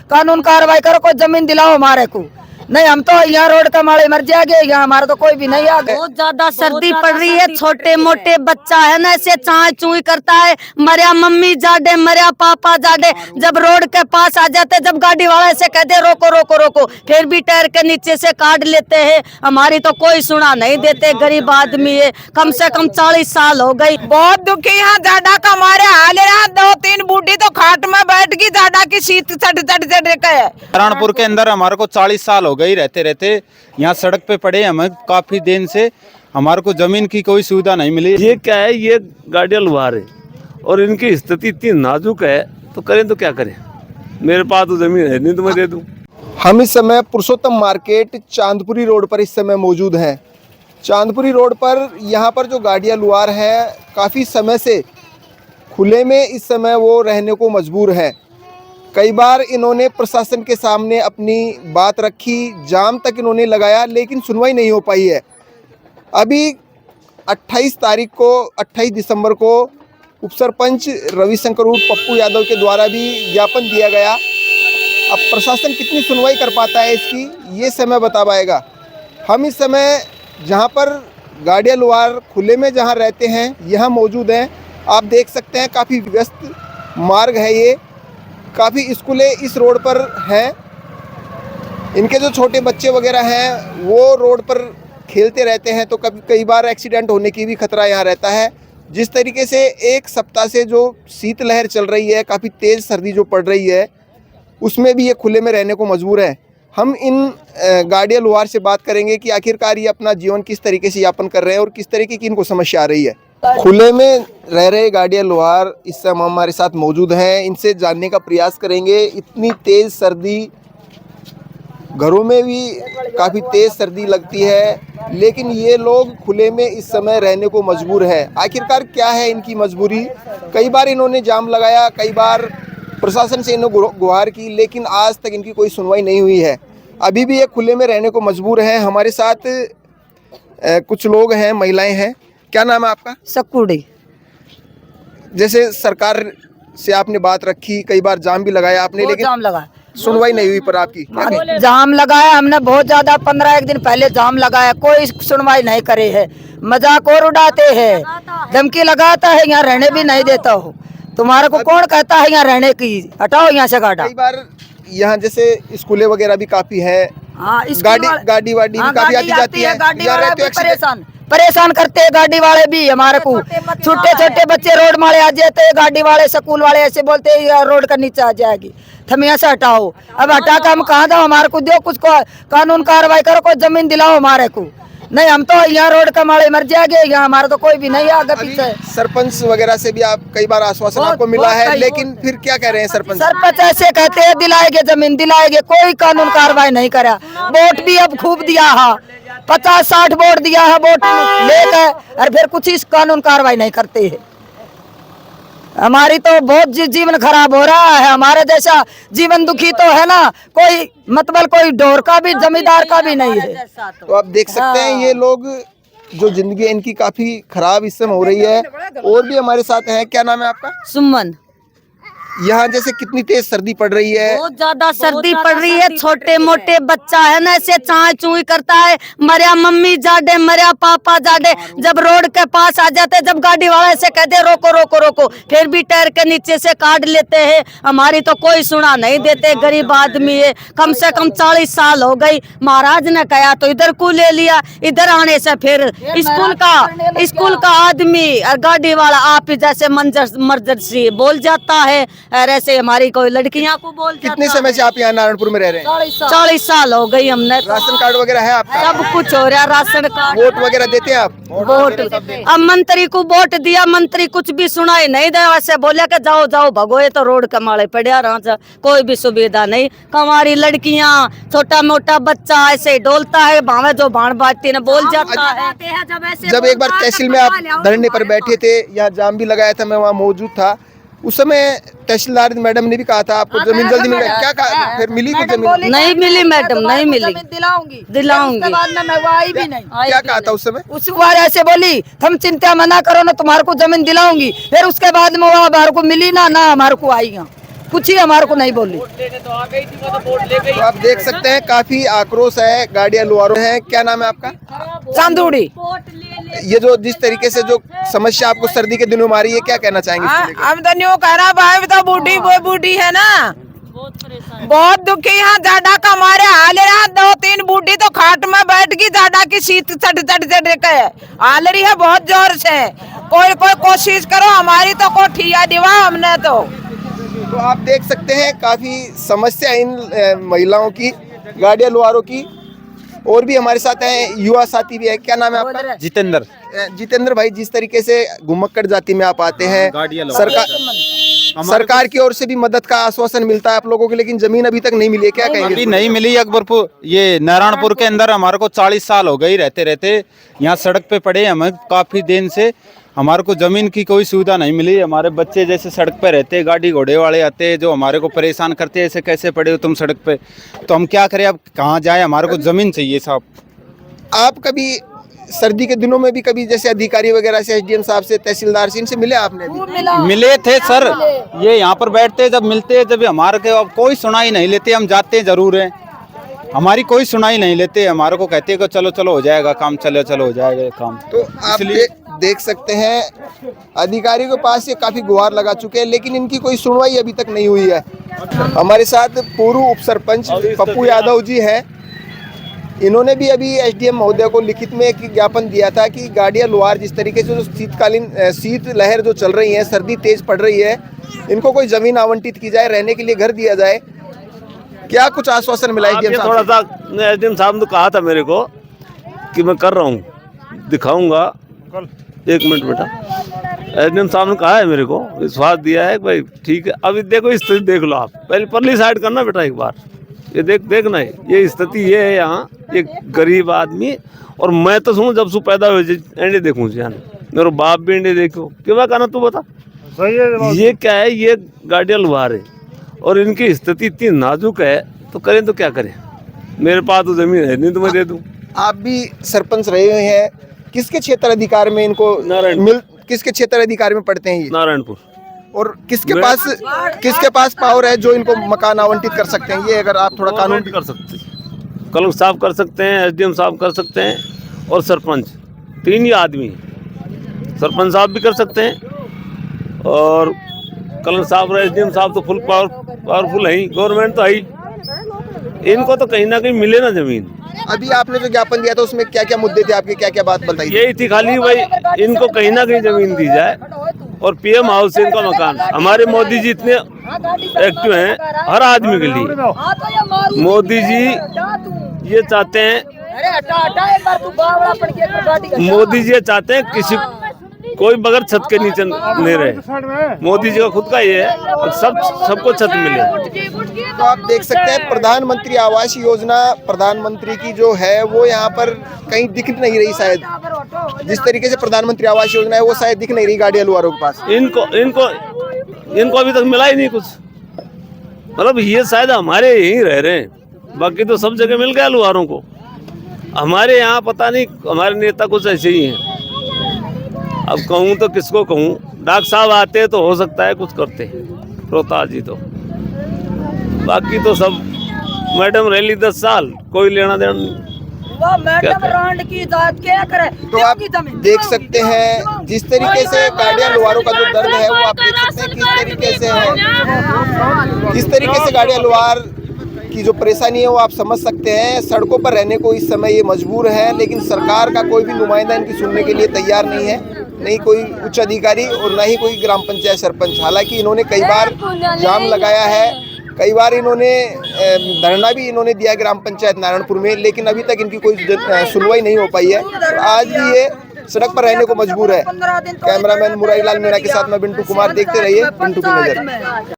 कानून कार्रवाई करो, कोई जमीन दिलाओ हमारे को। नहीं हम तो यहाँ रोड का मारे मर जाएंगे, यहाँ हमारा तो कोई भी नहीं आ। बहुत ज्यादा सर्दी पड़ रही है, छोटे मोटे बच्चा है ना ऐसे चाय चूई करता है, मरिया मम्मी जाडे मरिया पापा जाडे। जब रोड के पास आ जाते, जब गाड़ी वाला ऐसे कहते रोको रोको रोको, फिर भी टायर के नीचे से काट लेते हैं। हमारी तो कोई सुना नहीं देते, गरीब आदमी है, कम से कम 40 साल हो गई। बहुत दुखी यहाँ जाडा का मारे हाल है। 2-3 बूढ़ी तो खाट में बैठ गई, जाडा की सीट चढ़ के। नारायणपुर के अंदर हमारे को 40 साल हो गई रहते रहते, यहाँ सड़क पे पड़े हमें काफी दिन से, हमारे को जमीन की कोई सुविधा नहीं मिली। ये क्या है, ये गाड़ियाँ लुहार है और इनकी स्थिति इतनी नाजुक है, तो करें तो क्या करें। मेरे पास तो जमीन है नहीं, तो मैं दे दूं। हम इस समय पुरुषोत्तम मार्केट चांदपुरी रोड पर इस समय मौजूद हैं। चांदपुरी रोड पर यहाँ पर जो गाड़ियाँ लुहार हैं, काफ़ी समय से खुले में इस समय वो रहने को मजबूर हैं। कई बार इन्होंने प्रशासन के सामने अपनी बात रखी, जाम तक इन्होंने लगाया, लेकिन सुनवाई नहीं हो पाई है। अभी 28 दिसंबर को उपसरपंच रविशंकर उर्फ पप्पू यादव के द्वारा भी ज्ञापन दिया गया। अब प्रशासन कितनी सुनवाई कर पाता है इसकी, ये समय बता पाएगा। हम इस समय जहां पर गाड़ियां लुहार खुले में जहां रहते हैं, यहाँ मौजूद हैं। आप देख सकते हैं काफ़ी व्यस्त मार्ग है ये, काफ़ी स्कूलें इस रोड पर हैं। इनके जो छोटे बच्चे वगैरह हैं वो रोड पर खेलते रहते हैं, तो कई बार एक्सीडेंट होने की भी खतरा यहाँ रहता है। जिस तरीके से एक सप्ताह से जो शीतलहर चल रही है, काफ़ी तेज़ सर्दी जो पड़ रही है, उसमें भी ये खुले में रहने को मजबूर है। हम इन गाड़ियाँ लुहार से बात करेंगे कि आखिरकार ये अपना जीवन किस तरीके से यापन कर रहे हैं और किस तरीके की इनको समस्या आ रही है। खुले में रह रहे गाड़ियाँ लुहार इस समय हमारे साथ मौजूद हैं, इनसे जानने का प्रयास करेंगे। इतनी तेज़ सर्दी, घरों में भी काफ़ी तेज़ सर्दी लगती है, लेकिन ये लोग खुले में इस समय रहने को मजबूर है। आखिरकार क्या है इनकी मजबूरी? कई बार इन्होंने जाम लगाया, कई बार प्रशासन से इन्होंने गुहार की, लेकिन आज तक इनकी कोई सुनवाई नहीं हुई है। अभी भी ये खुले में रहने को मजबूर हैं। हमारे साथ कुछ लोग हैं, महिलाएं हैं। क्या नाम है आपका? सकुड़ी। जैसे सरकार से आपने बात रखी, कई बार जाम भी लगाया आपने, लेकिन जाम लगाया, सुनवाई नहीं हुई। पर आपकी जाम लगाया हमने बहुत ज्यादा, 15 दिन पहले जाम लगाया, कोई सुनवाई नहीं करे है। मजाक और उड़ाते हैं, धमकी लगाता है, यहाँ रहने भी नहीं देता हो। तुम्हारे को कौन कहता है यहाँ रहने की? हटाओ यहाँ से गाड़ा। कई बार यहाँ जैसे स्कूलें वगैरह भी काफी है, गाड़ी वाड़ी भी काफी आती जाती है। गाड़ी वाले भी परेशान करते हैं, गाड़ी वाले भी हमारे को। छोटे छोटे बच्चे रोड मारे आ जाते हैं, गाड़ी वाले स्कूल वाले ऐसे बोलते हैं रोड का नीचे आ जाएगी, तुम यहाँ से हटाओ। अब हटा कर हम कहाँ दो, हमारे को दो कुछ कानून कार्रवाई करो, कोई जमीन दिलाओ हमारे को। नहीं हम तो यहाँ रोड का मारे मर जाएंगे, यहाँ हमारा तो कोई भी नहीं आगे पीछे। सरपंच वगैरह से भी आप कई बार आश्वासन आपको मिला है, लेकिन फिर क्या कह रहे हैं सरपंच? सरपंच ऐसे कहते हैं दिलाएंगे जमीन दिलाएंगे, कोई कानून कार्रवाई नहीं करा। वोट भी अब खूब दिया है, 50-60 वोट दिया है, वोट लेकर और फिर कुछ इस कानून कार्रवाई नहीं करते हैं। हमारी तो बहुत जीवन खराब हो रहा है, हमारे जैसा जीवन दुखी तो है ना, कोई मतलब कोई ढोर का भी जमींदार का भी नहीं है। तो आप देख सकते हैं ये लोग जो जिंदगी इनकी काफी खराब इस समय हो रही है। और भी हमारे साथ हैं। क्या नाम है आपका? सुमन। यहाँ जैसे कितनी तेज सर्दी पड़ रही है? बहुत ज्यादा सर्दी पड़ रही है, छोटे मोटे बच्चा है ना ऐसे चाय चूई करता है, मरिया मम्मी जाडे मरिया पापा जाडे। जब रोड के पास आ जाते, जब गाड़ी वाला ऐसे कहते रोको रोको रोको, फिर भी टायर के नीचे से काट लेते हैं। हमारी तो कोई सुना नहीं देते, गरीब आदमी है, कम से कम 40 साल हो गई। महाराज ने कहा तो इधर को ले लिया, इधर आने से फिर स्कूल का आदमी और गाड़ी वाला आप ही जैसे मर्जसी बोल जाता है, और ऐसे हमारी कोई लड़कियां को बोल। कितने समय से आप यहाँ नारायणपुर में रह रहे हैं? 40 साल हो गई हमने। राशन कार्ड वगैरह है आपका? सब कुछ हो रहा है, राशन कार्ड। वोट वगैरह देते हैं आप? वोट अब मंत्री को वोट दिया, मंत्री कुछ भी सुनाई नहीं दे, वैसे बोले कि जाओ जाओ भगो, ये तो रोड कमाड़े पड़ा रहा, कोई भी सुविधा नहीं। हमारी लड़कियां, छोटा मोटा बच्चा ऐसे डोलता है, भावे जो भाण बाटी ने बोल जाता है। जब एक बार तहसील में आप धरने पर बैठे थे, यहाँ जाम भी लगाया था, मैं वहाँ मौजूद था, उस समय तहसीलदार मैडम ने भी कहा था आपको जमीन जल्दी मिल जाएगी। क्या कहा फिर? मिली कुछ जमीन? नहीं मिली मैडम, नहीं मिली। दिलाऊंगी क्या कहा था उस समय? उस बार ऐसे बोली, तुम चिंता मना करो ना, तुम्हारे को जमीन दिलाऊंगी। फिर उसके बाद में वो हमारे को मिली ना हमारे को आई, कुछ ही हमारे को नहीं बोली। तो आप देख सकते हैं काफी आक्रोश है, गाड़ियां लुहारों हैं। क्या नाम है आपका? चांदूड़ी। ये जो जिस तरीके से जो समस्या आपको सर्दी के दिनों में आ रही है, क्या कहना चाहेंगे इसको लेकर? हम तो न्यू कह रहा भाई, तो बूढ़ी वो बूढ़ी है ना, बहुत दुखी यहाँ जाडा का मारे हाल रहा। 2-3 बूढ़ी तो खाट में बैठ गई, जाडा की शीत चढ़ के हाल रही है बहुत जोर से। कोई कोशिश करो, हमारी तो कोठिया दिवा हमने तो आप देख सकते हैं काफी समस्या इन महिलाओं की, गाड़ियां लुहारों की। और भी हमारे साथ हैं, युवा साथी भी है। क्या नाम है आपका? जितेंद्र। जितेंद्र भाई, जिस तरीके से घुमक्कड़ जाति में आप आते हैं, सरकार की ओर से भी मदद का आश्वासन मिलता है आप लोगों को, लेकिन जमीन अभी तक नहीं मिली है, क्या कहेंगे? अभी नहीं मिली। अकबरपुर, ये नारायणपुर के अंदर हमारे को 40 साल हो गए रहते रहते, यहाँ सड़क पे पड़े हमें काफी दिन से। हमारे को जमीन की कोई सुविधा नहीं मिली। हमारे बच्चे जैसे सड़क पे रहते, गाड़ी घोड़े वाले आते हैं जो हमारे को परेशान करते हैं, ऐसे कैसे पड़े हो तुम सड़क पे, तो हम क्या करें, अब कहाँ जाए, हमारे को जमीन चाहिए साहब। आप कभी सर्दी के दिनों में भी कभी जैसे अधिकारी वगैरह से, एसडीएम साहब से, तहसीलदार से, इनसे मिले आपने? मिले थे सर, ये यहाँ पर बैठते जब मिलते जब हमारे के, अब कोई सुनाई नहीं लेते। हम जाते जरूर हैं, हमारी कोई सुनाई नहीं लेते। हमारे को कहते हैं कि चलो चलो हो जाएगा काम, चलो हो जाएगा काम। तो आप देख सकते हैं अधिकारियों के पास ये काफी गुहार लगा चुके हैं, लेकिन इनकी कोई सुनवाई अभी तक नहीं हुई है। हमारे साथ पूर्व उप सरपंच पप्पू यादव जी हैं। इन्होंने भी अभी एसडीएम महोदय को लिखित में एक ज्ञापन दिया था कि गाड़ियां लुहार जिस तरीके से जो शीतकालीन शीत लहर जो चल रही है, सर्दी तेज पड़ रही है, इनको कोई जमीन आवंटित की जाए, रहने के लिए घर दिया जाए। क्या कुछ आश्वासन मिला एसडीएम साहब? थोड़ा सा एसडीएम साहब ने कहा था मेरे को कि मैं कर रहा हूँ, दिखाऊंगा। 1 मिनट बेटा। एसडीएम साहब ने कहा है मेरे को, विश्वास दिया है भाई ठीक है। अभी देखो स्थिति देख लो आप, पहले परली साइड करना बेटा एक बार, ये देखना है। ये स्थिति ये है यहाँ, एक गरीब आदमी, और मैं तो सुनूं जब से पैदा हुए एंडे देखूँ मेरे बाप भी एंडे देखो, क्यों कहना तू बता। ये क्या है, ये गाड़ियाँ लुहार है और इनकी स्थिति इतनी नाजुक है, तो करें तो क्या करें। मेरे पास तो जमीन है नहीं तो मैं दे दूं। आप भी सरपंच रहे हुए हैं, किसके क्षेत्र अधिकार में इनको किसके क्षेत्र अधिकार में पड़ते हैं ये? नारायणपुर। और किसके पास पावर है जो इनको मकान आवंटित कर सकते हैं? ये अगर आप थोड़ा कानून कर सकते हैं, कलेक्टर साहब कर सकते हैं, एसडीएम साहब कर सकते हैं, और सरपंच, 3 ही आदमी। सरपंच साहब भी कर सकते हैं और कलेक्टर साहब और एसडीएम साहब तो फुल पावरफुल है ही, गवर्नमेंट तो है ही। इनको तो कहीं ना कहीं मिले ना जमीन। अभी आपने जो ज्ञापन दिया था उसमें क्या क्या मुद्दे थे आपके, क्या क्या बात बताई? यही थी खाली भाई, इनको कहीं ना कहीं जमीन दी जाए और पीएम हाउस से इनका मकान। हमारे मोदी जी इतने एक्टिव हैं हर आदमी के लिए। मोदी जी ये चाहते हैं, मोदी जी ये चाहते हैं किसी कोई बगैर छत के नीचे नहीं रहे। मोदी जी का खुद का ये है, सबको छत मिले। तो आप देख सकते हैं प्रधानमंत्री आवास योजना, प्रधानमंत्री की जो है वो यहाँ पर कहीं दिख नहीं रही। शायद जिस तरीके से प्रधानमंत्री आवास योजना है वो शायद दिख नहीं रही गाड़ियां लुहारों के पास। इनको अभी तक मिला ही नहीं कुछ। मतलब ये शायद हमारे यहीं रह रहे हैं, बाकी तो सब जगह मिल गया लुहारों को। हमारे यहाँ पता नहीं, हमारे नेता कुछ ऐसे ही हैं। अब कहूँ तो किसको कहूँ, डॉक्टर साहब आते हैं तो हो सकता है कुछ करते हैं, रोहतास जी तो, बाकी तो सब मैडम रैली 10 साल, कोई लेना देना नहीं। तो आप देख सकते हैं जिस तरीके से गाड़ियां लुहारों का जो दर्द है वो आप देख सकते हैं किस तरीके से है, किस तरीके से गाड़ियां लुहार की जो परेशानी है वो आप समझ सकते हैं। सड़कों पर रहने को इस समय ये मजबूर है, लेकिन सरकार का कोई भी नुमाइंदा इनकी सुनने के लिए तैयार नहीं है, नहीं कोई उच्च अधिकारी और न ही कोई ग्राम पंचायत सरपंच। हालांकि इन्होंने कई बार जाम लगाया है, कई बार इन्होंने धरना भी इन्होंने दिया ग्राम पंचायत नारायणपुर में, लेकिन अभी तक इनकी कोई सुनवाई नहीं हो पाई है। तो आज भी ये सड़क पर रहने को मजबूर है। कैमरामैन मुरारी लाल मीणा के साथ मैं बिंटू कुमार, देखते रहिए बिंटू की नजर।